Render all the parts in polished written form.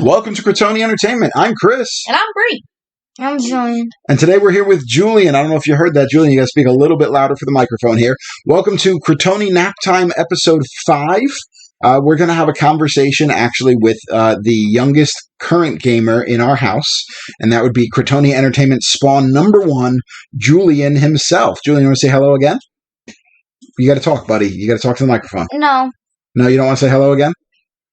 Welcome to Critony Entertainment. I'm Chris. And I'm Bree. I'm Julian. And today we're here with Julian. I don't know if you heard that, Julian. You got to speak a little bit louder for the microphone here. Welcome to Critony NAPtime episode 5. We're going to have a conversation actually with the youngest current gamer in our house, and that would be Critony Entertainment Spawn number 1, Julian himself. Julian, you want to say hello again? You got to talk, buddy. You got to talk to the microphone. No. No, you don't want to say hello again?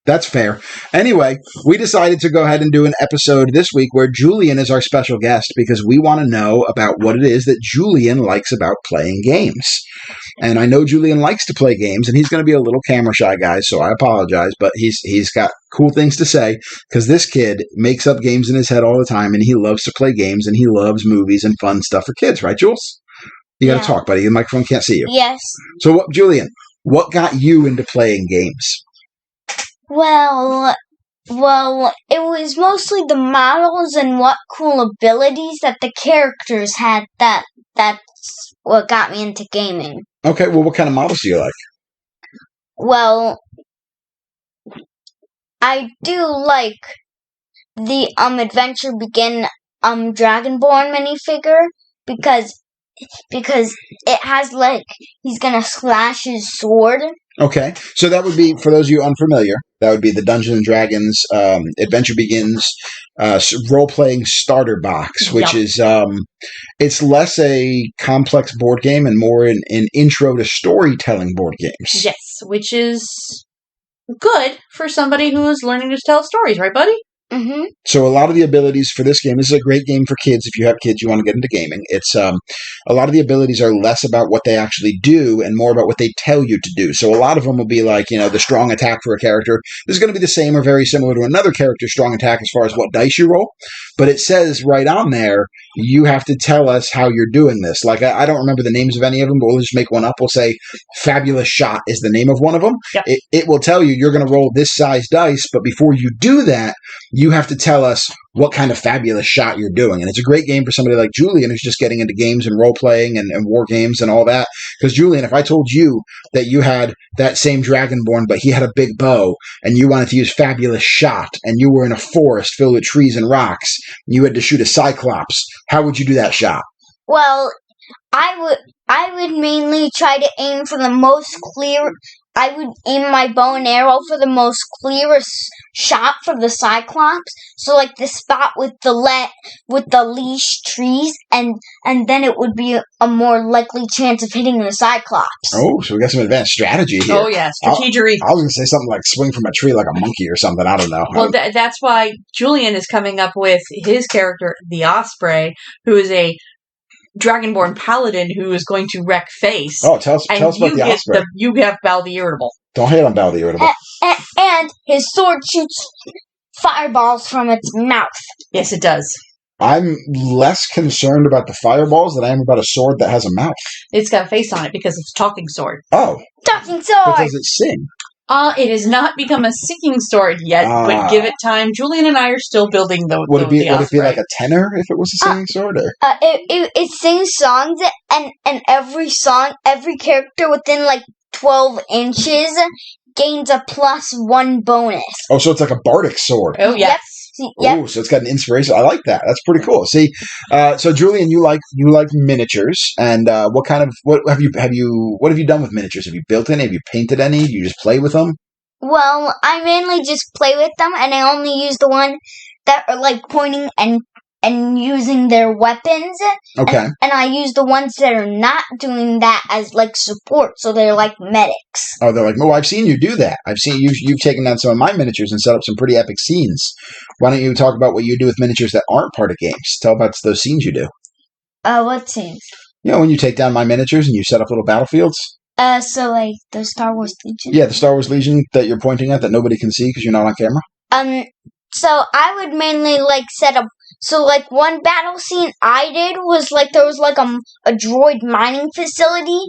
That's fair. Anyway, we decided to go ahead and do an episode this week where Julian is our special guest because we want to know about what it is that Julian likes about playing games. And I know Julian likes to play games, and he's going to be a little camera shy guy, so I apologize, but he's got cool things to say because this kid makes up games in his head all the time, and he loves to play games, and he loves movies and fun stuff for kids, right, Jules? You got to talk, buddy. The microphone can't see you. Yes. So, Julian, what got you into playing games? Well, it was mostly the models and what cool abilities that the characters had that's what got me into gaming. Okay, well, what kind of models do you like? Well, I do like the Adventure Begin Dragonborn minifigure because it has he's gonna slash his sword. Okay, so that would be, for those of you unfamiliar, that would be the Dungeons & Dragons Adventure Begins role-playing starter box, which is, it's less a complex board game and more an intro to storytelling board games. Yes, which is good for somebody who is learning to tell stories, right, buddy? Mm-hmm. So a lot of the abilities for this game, this is a great game for kids. If you have kids, you want to get into gaming. It's a lot of the abilities are less about what they actually do and more about what they tell you to do. So a lot of them will be like, the strong attack for a character. This is going to be the same or very similar to another character's strong attack as far as what dice you roll. But it says right on there, you have to tell us how you're doing this. Like, I don't remember the names of any of them, but we'll just make one up. We'll say Fabulous Shot is the name of one of them. Yep. It will tell you you're going to roll this size dice, but before you do that, you have to tell us what kind of fabulous shot you're doing. And it's a great game for somebody like Julian who's just getting into games and role-playing and war games and all that. Because, Julian, if I told you that you had that same Dragonborn, but he had a big bow, and you wanted to use fabulous shot, and you were in a forest filled with trees and rocks, and you had to shoot a Cyclops, how would you do that shot? Well, I would mainly try to aim for the most clear. I would aim my bow and arrow for the most clearest shot for the Cyclops. So, like the spot with the leash trees, and then it would be a more likely chance of hitting the Cyclops. Oh, so we got some advanced strategy here. Oh, yeah, strategery. I was going to say something like swing from a tree like a monkey or something. I don't know. Well, that's why Julian is coming up with his character, the Osprey, who is a Dragonborn Paladin who is going to wreck face. Oh, tell us about the Osprey. You have Bal the Irritable. Don't hate on Bal the Irritable. And his sword shoots fireballs from its mouth. Yes, it does. I'm less concerned about the fireballs than I am about a sword that has a mouth. It's got a face on it because it's a talking sword. Oh. Talking sword! But does it sing? It has not become a singing sword yet, but give it time. Julian and I are still building the Would it be Osprey. like a tenor if it was a singing sword? Or? It sings songs, and every character within 12 inches gains a +1 bonus. Oh, so it's like a bardic sword. Oh, yes. Yep. Oh, so it's got an inspiration. I like that. That's pretty cool. See, so Julian, you like miniatures, and what have you done with miniatures? Have you built any? Have you painted any? Do you just play with them? Well, I mainly just play with them, and I only use the one that are pointing and using their weapons. Okay. And I use the ones that are not doing that as support, so they're like medics. Oh, they're like, no, I've seen you do that. I've seen you've taken down some of my miniatures and set up some pretty epic scenes. Why don't you talk about what you do with miniatures that aren't part of games? Tell about those scenes you do. What scenes? When you take down my miniatures and you set up little battlefields. So the Star Wars Legion? Yeah, the Star Wars Legion that you're pointing at that nobody can see because you're not on camera? So I would mainly set up. So one battle scene I did was there was a droid mining facility,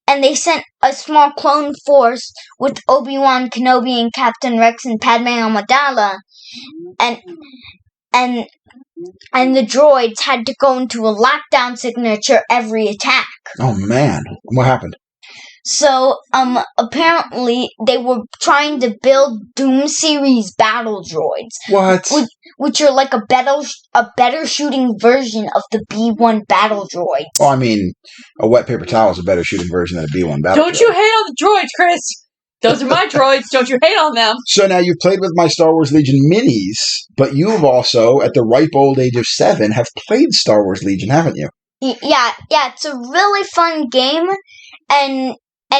and they sent a small clone force with Obi-Wan Kenobi and Captain Rex and Padme Amidala, and the droids had to go into a lockdown signature every attack. Oh man, what happened? So, apparently they were trying to build Doom series battle droids, What? which are like a better shooting version of the B1 battle droids. Well, I mean, a wet paper towel is a better shooting version than a B1 battle. Don't you hate on the droids, Chris? Those are my droids. Don't you hate on them? So now you've played with my Star Wars Legion minis, but you have also, at the ripe old age of 7, have played Star Wars Legion, haven't you? Yeah, it's a really fun game, and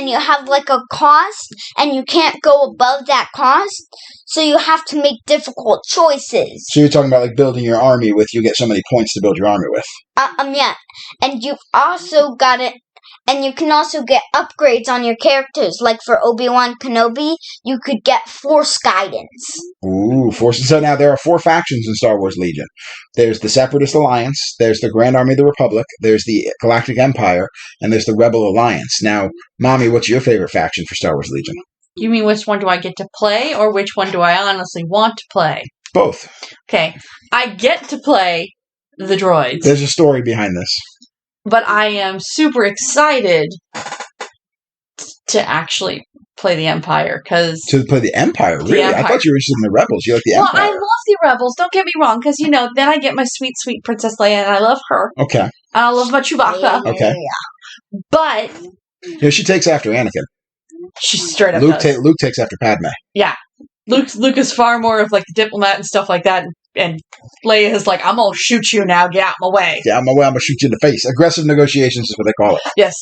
you have like a cost, and you can't go above that cost, so you have to make difficult choices. So you're talking about like building your army with, you get so many points to build your army with. Yeah, and you've also got it. And you can also get upgrades on your characters. Like for Obi-Wan Kenobi, you could get Force Guidance. Ooh, Force. So now there are 4 factions in Star Wars Legion. There's the Separatist Alliance, there's the Grand Army of the Republic, there's the Galactic Empire, and there's the Rebel Alliance. Now, Mommy, what's your favorite faction for Star Wars Legion? You mean which one do I get to play, or which one do I honestly want to play? Both. Okay, I get to play the droids. There's a story behind this. But I am super excited to actually play the Empire, because... To play the Empire? Really? I thought you were interested in the Rebels. You like the Empire? Well, I love the Rebels, don't get me wrong, because, then I get my sweet, sweet Princess Leia, and I love her. Okay. And I love my Chewbacca. Okay. But... She takes after Anakin. She straight up Luke does. Luke takes after Padme. Yeah. Luke is far more of, like, the diplomat and stuff like that, and Leia is like, I'm gonna shoot you now, get out of my way. Yeah, I'm gonna shoot you in the face. Aggressive negotiations is what they call it. Yes.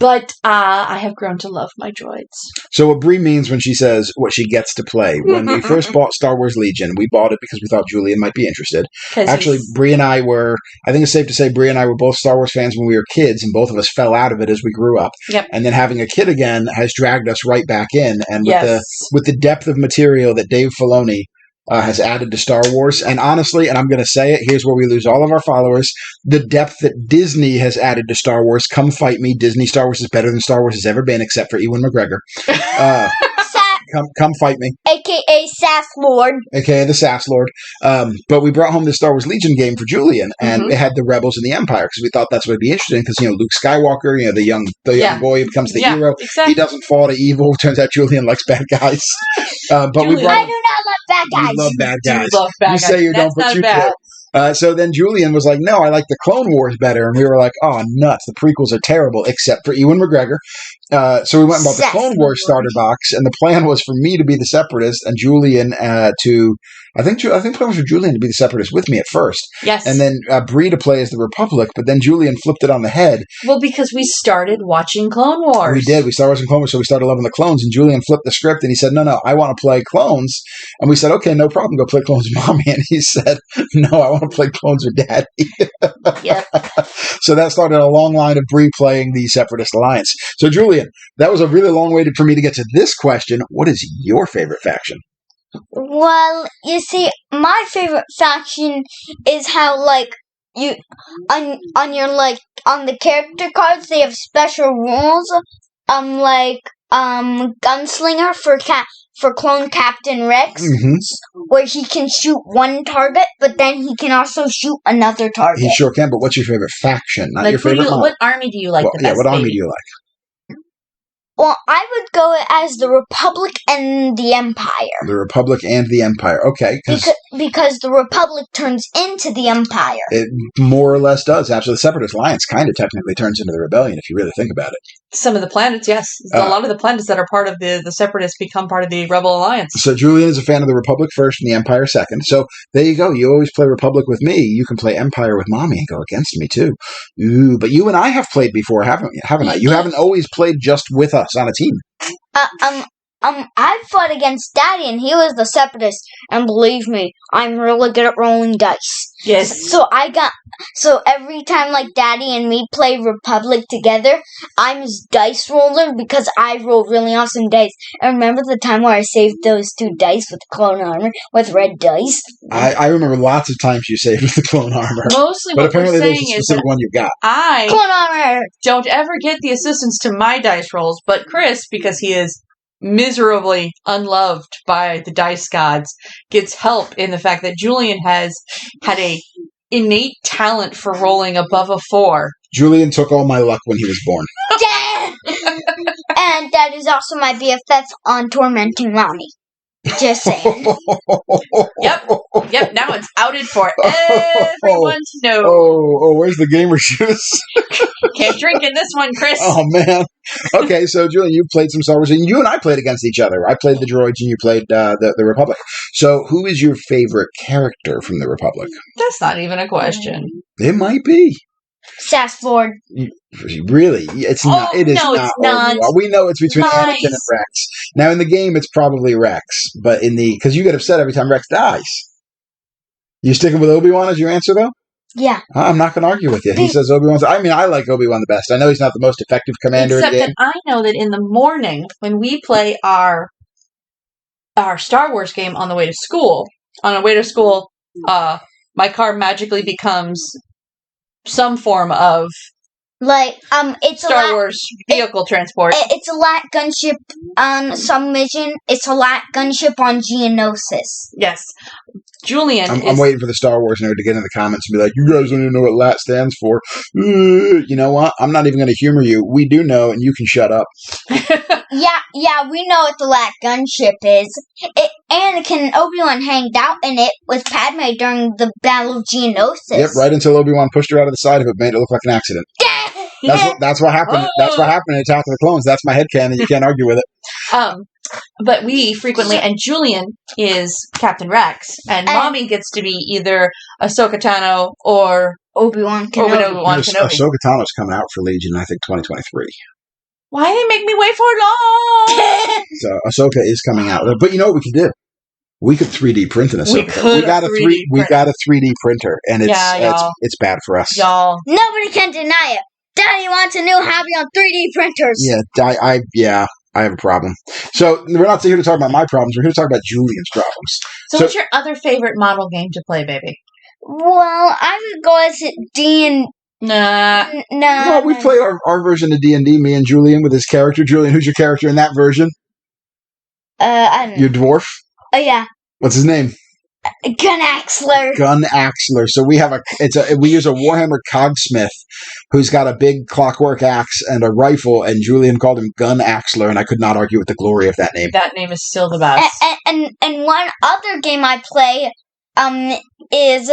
But I have grown to love my droids. So what Brie means when she says what she gets to play. When we first bought Star Wars Legion, we bought it because we thought Julian might be interested. Actually, Brie and I were, I think it's safe to say Brie and I were both Star Wars fans when we were kids, and both of us fell out of it as we grew up. Yep. And then having a kid again has dragged us right back in. And Yes. with the depth of material that Dave Filoni has added to Star Wars. And honestly, and I'm going to say it, here's where we lose all of our followers, the depth that Disney has added to Star Wars. Come fight me. Disney Star Wars is better than Star Wars has ever been, except for Ewan McGregor. Come fight me. AKA Sass Lord. AKA the Sass Lord. But we brought home the Star Wars Legion game for Julian, and it had the Rebels and the Empire, because we thought that's what would be interesting, because, Luke Skywalker, the young boy who becomes the hero, exactly. He doesn't fall to evil. Turns out Julian likes bad guys. But I do not love bad guys. You love bad guys. You love bad guys. Say you That's don't, but you bad. do. So then Julian was like, no, I like the Clone Wars better. And we were like, oh, nuts. The prequels are terrible, except for Ewan McGregor. So we went and bought the Clone Wars starter box, and the plan was for me to be the Separatist and Julian to... I think the plan was for Julian to be the Separatist with me at first. Yes. And then Brie to play as the Republic, but then Julian flipped it on the head. Well, because we started watching Clone Wars. We did. We started watching Clone Wars, so we started loving the clones, and Julian flipped the script, and he said, no, I want to play clones. And we said, okay, no problem, go play clones with Mommy. And he said, no, I want to play clones with Daddy. Yep. So that started a long line of Brie playing the Separatist Alliance. So, Julian, that was a really long way for me to get to this question. What is your favorite faction? Well, you see, my favorite faction is how, you on your on the character cards they have special rules. Gunslinger for Clone Captain Rex, where he can shoot one target, but then he can also shoot another target. He sure can. But what's your favorite faction? Not your favorite model. What army do you like the best? Yeah, what army baby? do you like? Well, I would go as the Republic and the Empire. The Republic and the Empire. Okay. Because the Republic turns into the Empire. It more or less does. Actually, the Separatist Alliance kind of technically turns into the Rebellion, if you really think about it. Some of the planets, yes. A lot of the planets that are part of the Separatists become part of the Rebel Alliance. So Julian is a fan of the Republic first and the Empire second. So there you go. You always play Republic with me. You can play Empire with Mommy and go against me, too. Ooh, but you and I have played before, haven't I? You haven't always played just with us on a team. I fought against Daddy, and he was the Separatist, and believe me, I'm really good at rolling dice. Yes. So every time, Daddy and me play Republic together, I'm his dice roller, because I roll really awesome dice. And remember the time where I saved those 2 dice with clone armor, with red dice? I remember lots of times you saved with the clone armor. Mostly but what we're apparently there's saying a is specific that one you got. I Clone armor! don't ever get the assistance to my dice rolls, but Chris, because he is miserably unloved by the dice gods, gets help in the fact that Julian has had a innate talent for rolling above a 4. Julian took all my luck when he was born. Yeah! And that is also my BFF on tormenting mommy. Just saying. Yep. Now it's outed for everyone to know. Oh, where's the gamer juice? Can't drink in this one, Chris. Oh, man. Okay, so, Julian, you played some Star Wars, and you and I played against each other. I played the droids, and you played the Republic. So, who is your favorite character from the Republic? That's not even a question. It might be. Sass Ford. Really? It's not. It is no, not. it's not. Well, we know it's between Lies. Anakin and Rex. Now, in the game, it's probably Rex, but because you get upset every time Rex dies. You sticking with Obi-Wan as your answer, though? Yeah. I'm not going to argue with you. He says Obi-Wan's... I mean, I like Obi-Wan the best. I know he's not the most effective commander Except in the game. that I know that in the morning, when we play our Star Wars game on the way to school, my car magically becomes some form of it's Star Wars vehicle transport. It's a light gunship on some mission. It's a light gunship on Geonosis. Yes. Julian I'm waiting for the Star Wars nerd to get in the comments and be like, you guys don't even know what LAT stands for. You know what? I'm not even going to humor you. We do know, and you can shut up. Yeah, we know what the light gunship is. Anakin and Obi-Wan hanged out in it with Padme during the Battle of Geonosis. Yep, right until Obi-Wan pushed her out of the side of it, made it look like an accident. That's what happened. Oh. That's what happened in Attack of the Clones. That's my headcanon. You can't argue with it. But we frequently, and Julian is Captain Rex, and Mommy gets to be either Ahsoka Tano or Obi-Wan Kenobi. Ahsoka Tano's coming out for Legion, I think, 2023. Why they make me wait for long? So Ahsoka is coming out, but you know what we could do? We could 3D print an Ahsoka. We got a 3D printer, and it's bad for us, y'all. Nobody can deny it. Daddy wants a new hobby on 3D printers. Yeah, I have a problem. So we're not here to talk about my problems. We're here to talk about Julian's problems. So what's your other favorite model game to play, baby? Well, I would go as D&D. Nah. Well, we play our version of D&D, me and Julian, with his character. Julian, who's your character in that version? I don't know. Your dwarf? Oh, yeah. What's his name? Gun Axler. So we use a Warhammer Cogsmith who's got a big clockwork axe and a rifle, and Julian called him Gun Axler, and I could not argue with the glory of that name. That name is still the best. And one other game I play is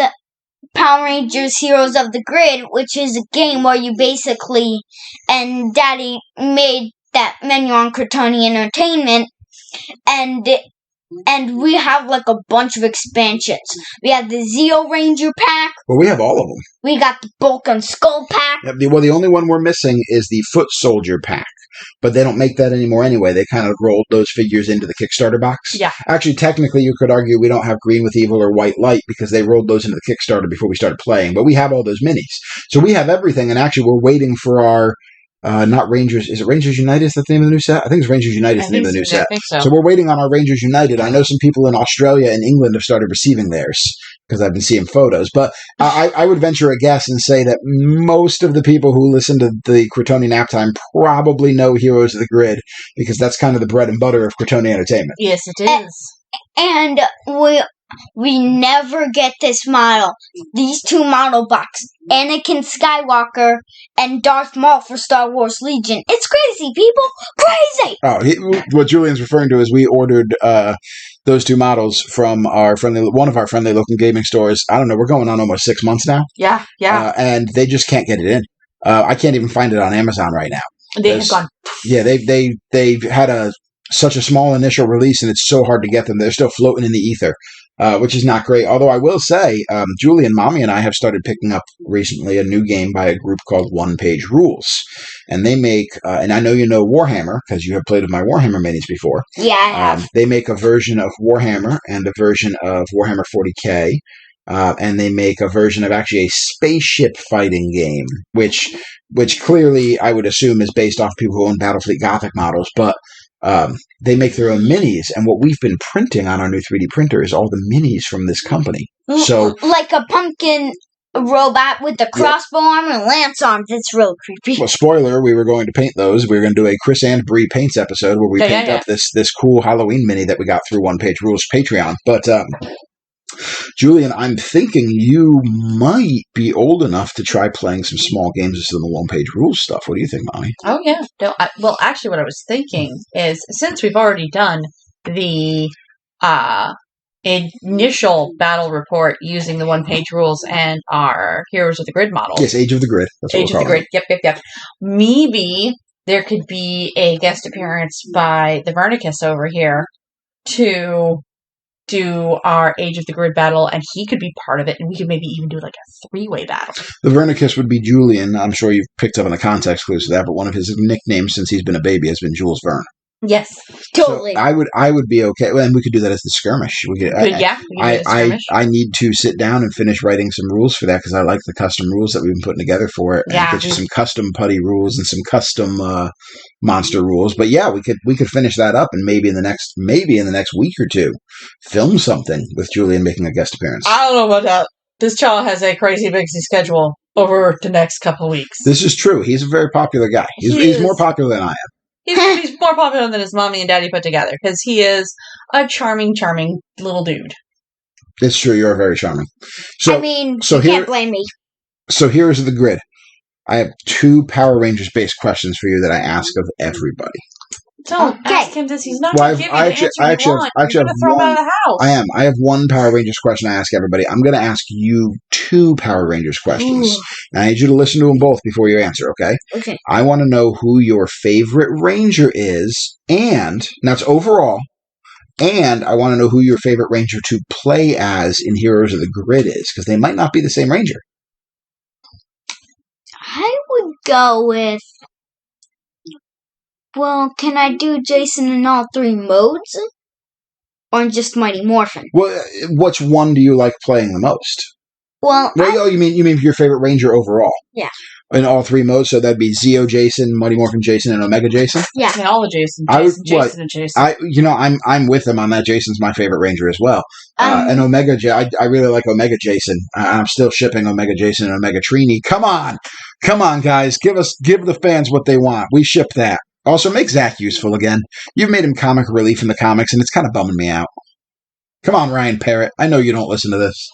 Power Rangers Heroes of the Grid, which is a game where you basically, and Daddy made that menu on Critony Entertainment, and we have like a bunch of expansions. We have the Zeo Ranger pack. Well, we have all of them. We got the Bulk and Skull pack. Yep, the only one we're missing is the Foot Soldier pack. But they don't make that anymore anyway. They kind of rolled those figures into the Kickstarter box. Yeah. Actually, technically, you could argue we don't have Green with Evil or White Light because they rolled those into the Kickstarter before we started playing. But we have all those minis. So we have everything, and actually we're waiting for our... not Rangers. Is it Rangers United? Is that the name of the new set? I think it's Rangers United is the name of the new set. I think so. So we're waiting on our Rangers United. I know some people in Australia and England have started receiving theirs because I've been seeing photos. But I would venture a guess and say that most of the people who listen to the Critony NAPtime probably know Heroes of the Grid because that's kind of the bread and butter of Critony Entertainment. Yes, it is. And we never get this model. These two model boxes. Anakin Skywalker and Darth Maul for Star Wars Legion. It's crazy, people. Crazy! Oh, what Julian's referring to is we ordered those two models from one of our friendly local gaming stores. I don't know, we're going on almost 6 months now. Yeah. And they just can't get it in. I can't even find it on Amazon right now. They have gone. Yeah, they've had such a small initial release, and it's so hard to get them. They're still floating in the ether. Which is not great. Although I will say, Julian, Mommy, and I have started picking up recently a new game by a group called One Page Rules. And they make, and I know you know Warhammer, because you have played with my Warhammer minis before. Yeah, I have. They make a version of Warhammer and a version of Warhammer 40K. And they make a version of actually a spaceship fighting game, which clearly I would assume is based off people who own Battlefleet Gothic models, but they make their own minis, and what we've been printing on our new 3D printer is all the minis from this company. So, like a pumpkin robot with the crossbow arm and lance arms. It's real creepy. Well, spoiler, we were going to paint those. We were going to do a Chris and Bree paints episode where we paint up this cool Halloween mini that we got through One Page Rules Patreon. But Julian, I'm thinking you might be old enough to try playing some small games of some of the one-page rules stuff. What do you think, Mommy? Oh, yeah. No, well, actually, what I was thinking is, since we've already done the initial battle report using the one-page rules and our Heroes of the Grid model. Yes, Age of the Grid. That's what Age of the Grid. Yep. Maybe there could be a guest appearance by the Vernicus over here to do our Age of the Grid battle, and he could be part of it, and we could maybe even do like a 3-way battle. The Vernicus would be Julian. I'm sure you've picked up on the context clues to that, but one of his nicknames since he's been a baby has been Jules Verne. Yes, totally. So I would be okay. Well, and we could do that as the skirmish. We could, we could do the skirmish. I need to sit down and finish writing some rules for that because I like the custom rules that we've been putting together for it. And get you some custom putty rules and some custom monster rules. But yeah, we could finish that up and maybe in the next week or two, film something with Julian making a guest appearance. I don't know about that. This child has a crazy busy schedule over the next couple of weeks. This is true. He's a very popular guy. He's more popular than I am. He's more popular than his mommy and daddy put together because he is a charming little dude. It's true. You are very charming. So, you can't blame me. So here's the grid. I have 2 Power Rangers based questions for you that I ask of everybody. Don't ask him this. He's not going to give you the answer you want. You're going to throw him out of the house. I have 1 Power Rangers question I ask everybody. I'm going to ask you 2 Power Rangers questions. And I need you to listen to them both before you answer, okay? Okay. I want to know who your favorite Ranger is, and that's overall. And I want to know who your favorite Ranger to play as in Heroes of the Grid is, because they might not be the same Ranger. I would go with... Well, can I do Jason in all 3 modes? Or just Mighty Morphin? Well, which one do you like playing the most? Well, you mean your favorite Ranger overall? Yeah. In all 3 modes, so that'd be Zeo Jason, Mighty Morphin Jason, and Omega Jason? Yeah. And all the Jason and Jason. I'm with him on that. Jason's my favorite Ranger as well. And Omega, I really like Omega Jason. I'm still shipping Omega Jason and Omega Trini. Come on, guys, give the fans what they want. We ship that. Also, make Zach useful again. You've made him comic relief in the comics, and it's kind of bumming me out. Come on, Ryan Parrott. I know you don't listen to this.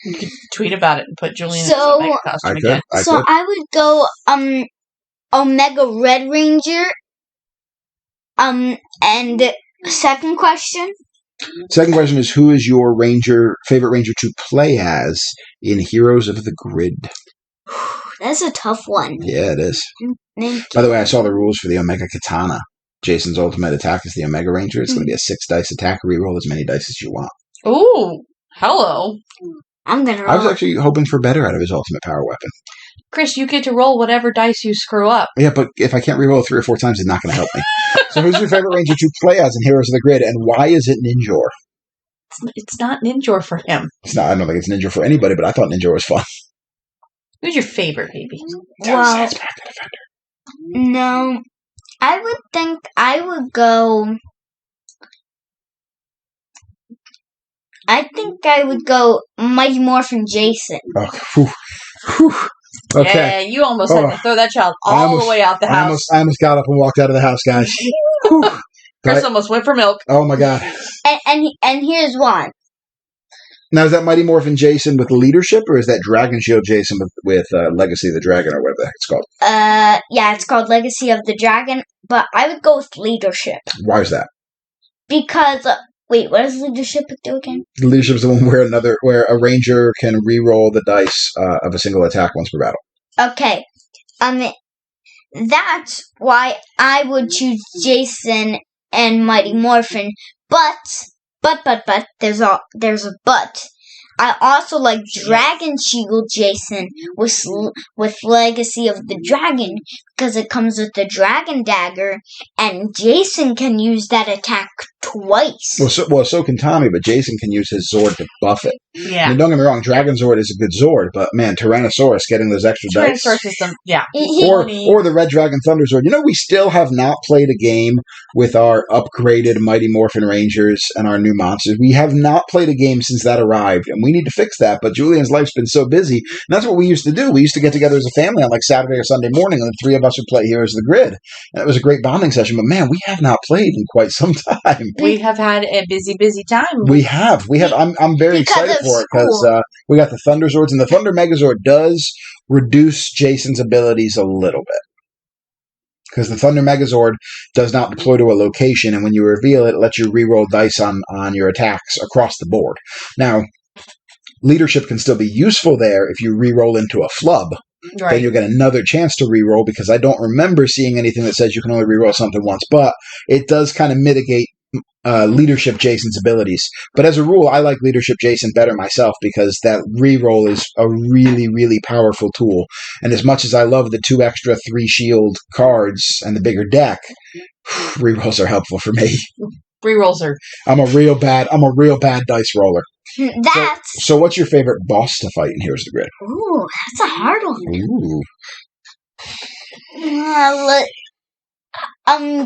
You could tweet about it and put Julian in his Omega costume again. I would go Omega Red Ranger. And second question? Second question is, who is your favorite Ranger to play as in Heroes of the Grid? That's a tough one. Yeah, it is. By the way, I saw the rules for the Omega Katana. Jason's ultimate attack is the Omega Ranger. It's going to be a 6-dice attack. Reroll as many dice as you want. Ooh, hello. I'm going to roll. I was actually hoping for better out of his ultimate power weapon. Chris, you get to roll whatever dice you screw up. Yeah, but if I can't reroll 3 or 4 times, it's not going to help me. So who's your favorite Ranger to play as in Heroes of the Grid, and why is it Ninjor? It's not Ninjor for him. It's not. I don't think it's Ninjor for anybody, but I thought Ninjor was fun. Who's your favorite, baby? Well, no. I would think I would go... I think I would go Mighty Morphin Jason. Okay. Whew. Okay. Yeah, you almost had to throw that child all the way out the house. I almost got up and walked out of the house, guys. Chris almost went for milk. Oh my god. And here's one. Now, is that Mighty Morphin Jason with leadership, or is that Dragon Shield Jason with Legacy of the Dragon, or whatever the heck it's called? Yeah, it's called Legacy of the Dragon, but I would go with leadership. Why is that? Because, wait, what does leadership do again? Leadership is the one where a ranger can re-roll the dice of a single attack once per battle. Okay. That's why I would choose Jason and Mighty Morphin, but there's a but. I also like Dragon Shield Jason with Legacy of the Dragon because it comes with the Dragon Dagger, and Jason can use that attack twice. Well, so can Tommy, but Jason can use his Zord to buff it. Yeah. I mean, don't get me wrong, Dragon Zord is a good Zord, but man, Tyrannosaurus getting those extra dice. Tyrannosaurus is yeah. Or the Red Dragon Thunder Zord. You know, we still have not played a game with our upgraded Mighty Morphin Rangers and our new monsters. We have not played a game since that arrived, and we need to fix that, but Julian's life's been so busy, and that's what we used to do. We used to get together as a family on like Saturday or Sunday morning, and the 3 of of us would play Heroes of the Grid. And it was a great bonding session. But man, we have not played in quite some time. We have had a busy time. We have. I'm very excited for it because we got the Thunder Zords, and the Thunder Megazord does reduce Jason's abilities a little bit. Because the Thunder Megazord does not deploy to a location, and when you reveal it, it lets you reroll dice on your attacks across the board. Now, leadership can still be useful there if you reroll into a flub. Right. Then you'll get another chance to reroll, because I don't remember seeing anything that says you can only reroll something once, but it does kind of mitigate leadership Jason's abilities. But as a rule, I like leadership Jason better myself, because that reroll is a really, really powerful tool. And as much as I love the 2 extra 3 shield cards and the bigger deck, rerolls are helpful for me. Rerolls are. I'm a real bad dice roller. That's So what's your favorite boss to fight in Heroes of the Grid? ooh, that's a hard one. Ooh.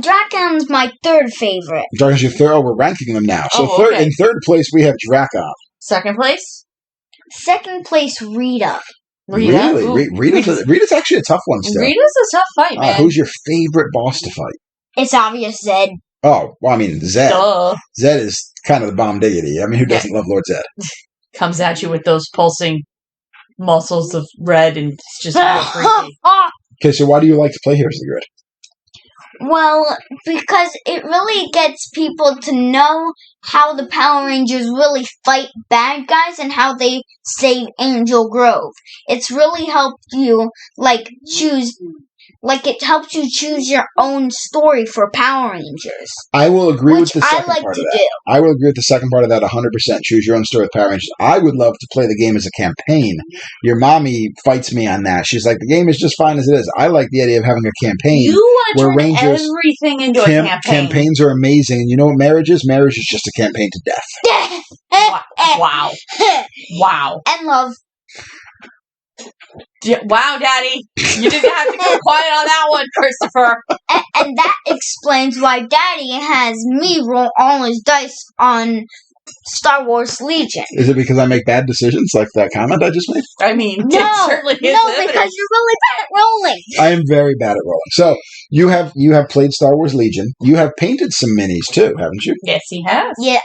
Dracon's my 3rd favorite. Dragon's your third. Oh, we're ranking them now. So okay. in 3rd place we have Drakon. 2nd place? 2nd place, Rita. Rita. Really? Ooh, Rita's actually a tough one still. Rita's a tough fight, man. Who's your favorite boss to fight? It's obvious, Zed. Oh, well, I mean, Zed. Duh. Zed is kind of the bomb diggity. I mean, who doesn't love Lord Zed? Comes at you with those pulsing muscles of red, and it's just real freaky. Okay, so why do you like to play Heroes of the Grid? Well, because it really gets people to know how the Power Rangers really fight bad guys and how they save Angel Grove. It's really helped you, it helps you choose your own story for Power Rangers. I will agree with the Which I second like part to of that. do. I will agree with the second part of that 100%. Choose your own story with Power Rangers. I would love to play the game as a campaign. Your mommy fights me on that. She's like, the game is just fine as it is. I like the idea of having a campaign. You want to where turn Rangers everything into a campaign. Campaigns are amazing. And you know what marriage is? Marriage is just a campaign to death. Wow. Wow. And love. Wow, Daddy. You didn't have to go quiet on that one, Christopher. And that explains why Daddy has me roll all his dice on Star Wars Legion. Is it because I make bad decisions, like that comment I just made? I mean, No, it certainly is evidence. because you're really bad at rolling. I am very bad at rolling. So you have played Star Wars Legion. You have painted some minis too, haven't you? Yes, he has. Yeah,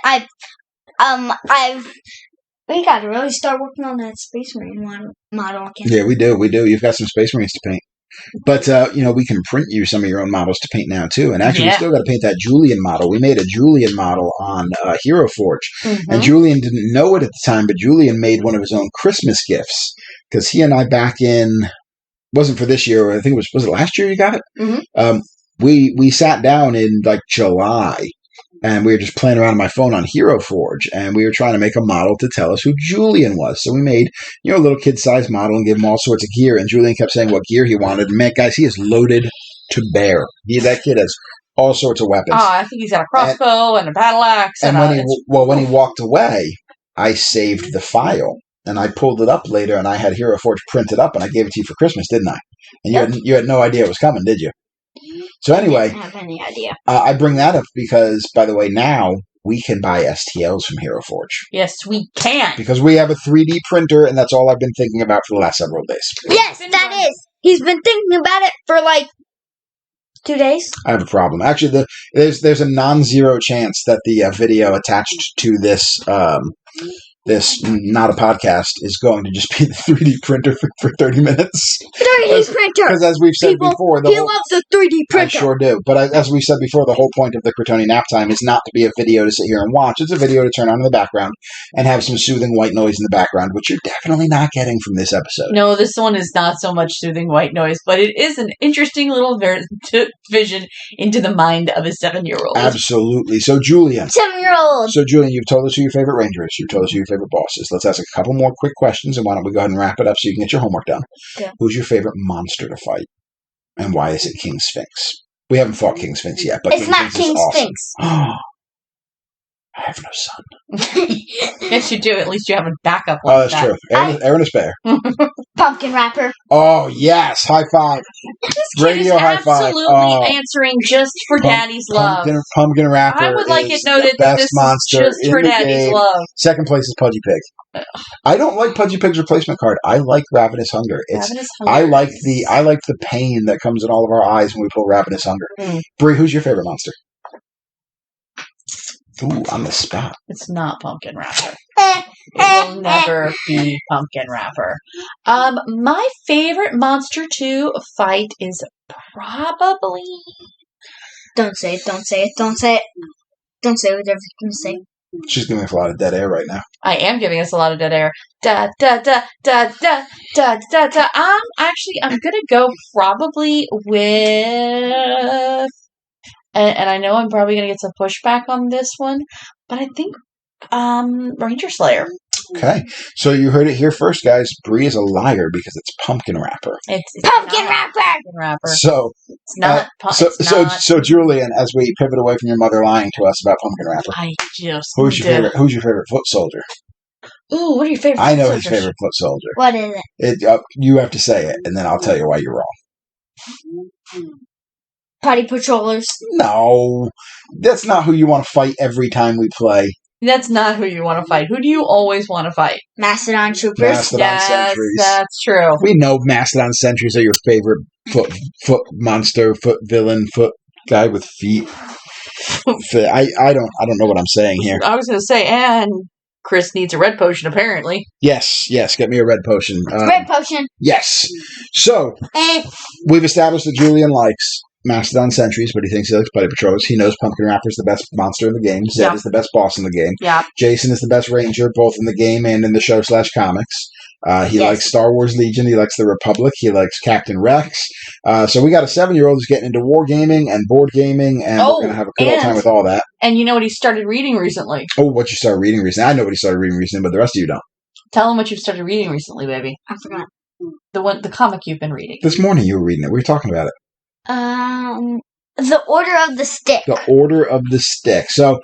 we gotta really start working on that Space Marine model again. Yeah, we do. You've got some Space Marines to paint. But, we can print you some of your own models to paint now, too. And actually, we still got to paint that Julian model. We made a Julian model on Hero Forge. Mm-hmm. And Julian didn't know it at the time, but Julian made one of his own Christmas gifts. Because he and I back in, wasn't for this year, I think it was it last year you got it? Mm-hmm. We sat down in, July. And we were just playing around on my phone on Hero Forge, and we were trying to make a model to tell us who Julian was. So we made, a little kid-sized model and gave him all sorts of gear, and Julian kept saying what gear he wanted. And man, guys, he is loaded to bear. That kid has all sorts of weapons. Oh, I think he's got a crossbow and a battle axe. And when he walked away, I saved the file, and I pulled it up later, and I had Hero Forge printed up, and I gave it to you for Christmas, didn't I? And you had no idea it was coming, did you? So anyway, I didn't have any idea. I bring that up because, by the way, now we can buy STLs from Hero Forge. Yes, we can. Because we have a 3D printer, and that's all I've been thinking about for the last several days. Yes, that is. He's been thinking about it for 2 days. I have a problem. Actually, there's a non-zero chance that the video attached to this not a podcast is going to just be the 3D printer for 30 minutes. 3D printer! Because as we've said before... He loves the 3D printer! I sure do. But as we've said before, the whole point of the Critony NAPtime is not to be a video to sit here and watch. It's a video to turn on in the background and have some soothing white noise in the background, which you're definitely not getting from this episode. No, this one is not so much soothing white noise, but it is an interesting little vision into the mind of a 7-year-old. Absolutely. So, Julian. 7-year-old! So, Julian, you've told us who your favorite ranger is. You've told us who your favorite boss is. Let's ask a couple more quick questions, and why don't we go ahead and wrap it up so you can get your homework done. Okay. Who's your favorite monster to fight? And why is it King Sphinx? We haven't fought King Sphinx yet, but it's not King Sphinx. I have no son. Yes, you do. At least you have a backup Oh, like that's true. Aaron is fair. Pumpkin wrapper. Oh, yes. High five. This kid Radio is high five. absolutely answering just for Daddy's love. Pumpkin wrapper. I would like it is noted the that best this monster is just in for the Daddy's game. love. Second place is Pudgy Pig. I don't like Pudgy Pig's replacement card. I like Ravenous Hunger. I like the pain that comes in all of our eyes when we pull Ravenous Hunger. Bree, who's your favorite monster? Ooh, on the spot. It's not Pumpkin Wrapper. It will never be Pumpkin Wrapper. My favorite monster to fight is probably... Don't say it, don't say it, don't say it. Don't say whatever you're going to say. She's giving us a lot of dead air right now. I am giving us a lot of dead air. Da, da, da, da, da, da, da, da. I'm going to go probably with... And I know I'm probably going to get some pushback on this one, but I think Ranger Slayer. Okay, so you heard it here first, guys. Bree is a liar because it's Pumpkin Wrapper. It's Pumpkin wrapper. So it's not. So Julian, as we pivot away from your mother lying to us about Pumpkin Wrapper, I just who's your favorite foot soldier? Ooh, what are your favorite? I know his favorite foot soldier. What is it? You have to say it, and then I'll tell you why you're wrong. Potty patrollers. No, that's not who you want to fight every time we play. That's not who you want to fight. Who do you always want to fight? Mastodon troopers. Mastodon sentries. That's true. We know Mastodon sentries are your favorite foot monster, foot villain, foot guy with feet. I don't know what I'm saying here. I was going to say, and Chris needs a red potion, apparently. Yes, get me a red potion. Red potion. Yes. So, we've established that Julian likes Mastodon sentries, but he thinks he likes Potty Patrollers. He knows Pumpkin Wrapper is the best monster in the game. Zed is the best boss in the game. Yeah. Jason is the best ranger, both in the game and in the show/comics. He likes Star Wars Legion. He likes the Republic. He likes Captain Rex. So we got a 7-year-old who's getting into wargaming and board gaming, and we're going to have a good old time with all that. And you know what he started reading recently? Oh, what you started reading recently? I know what he started reading recently, but the rest of you don't. Tell him what you've started reading recently, baby. I forgot. The comic you've been reading. This morning you were reading it. We were talking about it. The Order of the Stick. The Order of the Stick. So,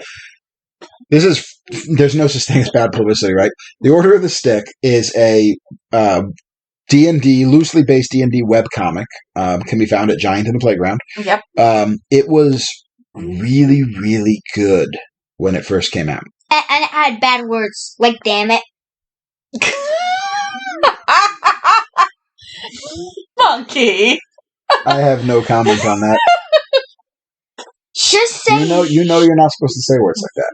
there's no such thing as bad publicity, right? The Order of the Stick is a D&D, loosely based D&D webcomic. Can be found at Giant in the Playground. Yep. It was really, really good when it first came out. And it had bad words, like damn it. Monkey. I have no comment on that. Just say... You know you're not supposed to say words like that.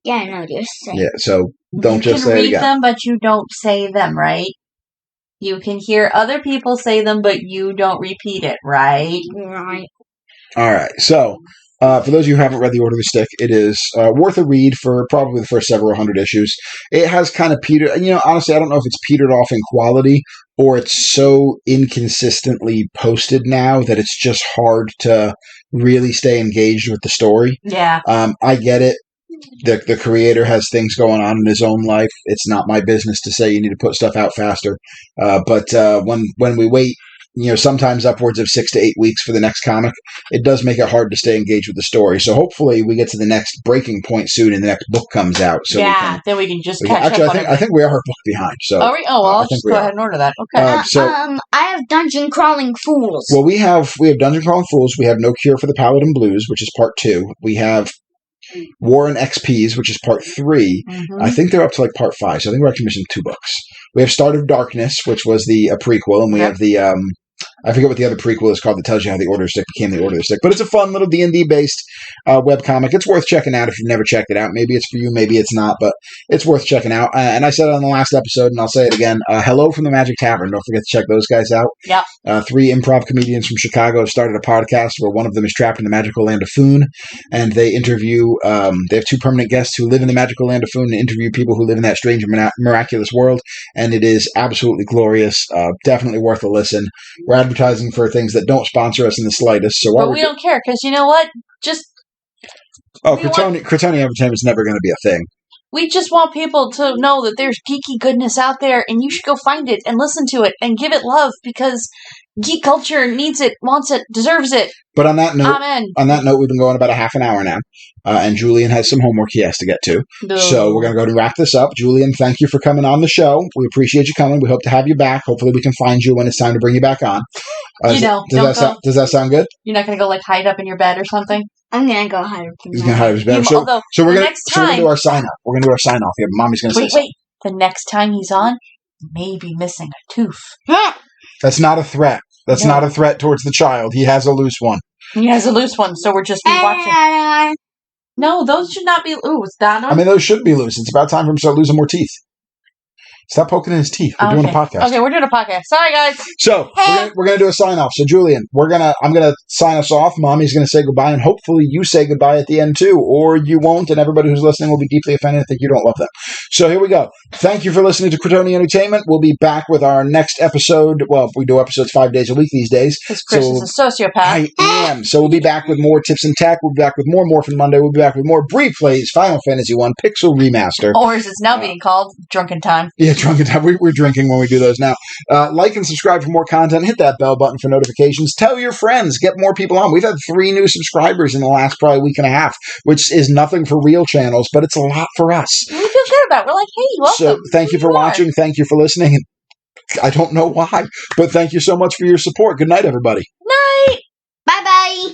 Yeah, I know, just say. Yeah, so don't just say it again. You can read them, but you don't say them, right? You can hear other people say them, but you don't repeat it, right? Right. All right, so... for those of you who haven't read The Order of the Stick, it is worth a read for probably the first several hundred issues. It has kind of petered... honestly, I don't know if it's petered off in quality or it's so inconsistently posted now that it's just hard to really stay engaged with the story. Yeah. I get it. The creator has things going on in his own life. It's not my business to say you need to put stuff out faster. But when we wait... sometimes upwards of 6 to 8 weeks for the next comic, it does make it hard to stay engaged with the story. So hopefully we get to the next breaking point soon and the next book comes out. So then we can just catch up on it. I think we are a book behind. So are we? Oh, well, I'll just go ahead and order that. Okay. I have Dungeon Crawling Fools. Well, we have Dungeon Crawling Fools. We have No Cure for the Paladin Blues, which is part 2. We have War and XPs, which is part 3. Mm-hmm. I think they're up to like part 5. So I think we're actually missing 2 books. We have Start of Darkness, which was the prequel, and we have the I forget what the other prequel is called that tells you how the Order of the Stick became the Order of the Stick. But it's a fun little D&D based webcomic. It's worth checking out if you've never checked it out. Maybe it's for you, maybe it's not, but it's worth checking out. And I said it on the last episode, and I'll say it again. Hello from the Magic Tavern. Don't forget to check those guys out. Yep. 3 improv comedians from Chicago have started a podcast where one of them is trapped in the magical land of Foon, and they interview, they have 2 permanent guests who live in the magical land of Foon and interview people who live in that strange and miraculous world, and it is absolutely glorious. Definitely worth a listen. We're advertising for things that don't sponsor us in the slightest. But we don't care, because you know what? Critony Entertainment is never going to be a thing. We just want people to know that there's geeky goodness out there, and you should go find it and listen to it and give it love, because Geek culture needs it, wants it, deserves it. But on that note, Amen. we've been going about a half an hour now, and Julian has some homework he has to get to. No. So we're going to go ahead and wrap this up. Julian, thank you for coming on the show. We appreciate you coming. We hope to have you back. Hopefully we can find you when it's time to bring you back on. Does that sound good? You're not going to go like hide up in your bed or something? I'm gonna go hide. He's going to hide his bed. So we're going to do our sign off. We're going to do our sign off here. Mommy's going to say something. The next time he's on, he may be missing a tooth. That's not a threat. That's not a threat towards the child. He has a loose one. He has a loose one, so we're just be watching. No, those should not be loose. Those should be loose. It's about time for him to start losing more teeth. Stop poking in his teeth. We're doing a podcast. Okay, we're doing a podcast. Sorry, guys. So we're gonna do a sign off. So Julian, I'm gonna sign us off. Mommy's gonna say goodbye, and hopefully you say goodbye at the end too, or you won't, and everybody who's listening will be deeply offended and think you don't love them. So here we go. Thank you for listening to Critony Entertainment. We'll be back with our next episode. Well, we do episodes 5 days a week these days. Because Chris is a sociopath. I am. So we'll be back with more tips and tech. We'll be back with more Morphin Monday. We'll be back with more Brief Plays, Final Fantasy 1, Pixel Remaster. Or as it's now being called, Drunken Time. Yeah, Drunken Time. We're drinking when we do those now. Like and subscribe for more content. Hit that bell button for notifications. Tell your friends. Get more people on. We've had 3 new subscribers in the last probably week and a half, which is nothing for real channels, but it's a lot for us. We feel good about it. We're like, hey, welcome. So thank you for watching. Thank you for listening. I don't know why, but thank you so much for your support. Good night, everybody. Night. Bye-bye.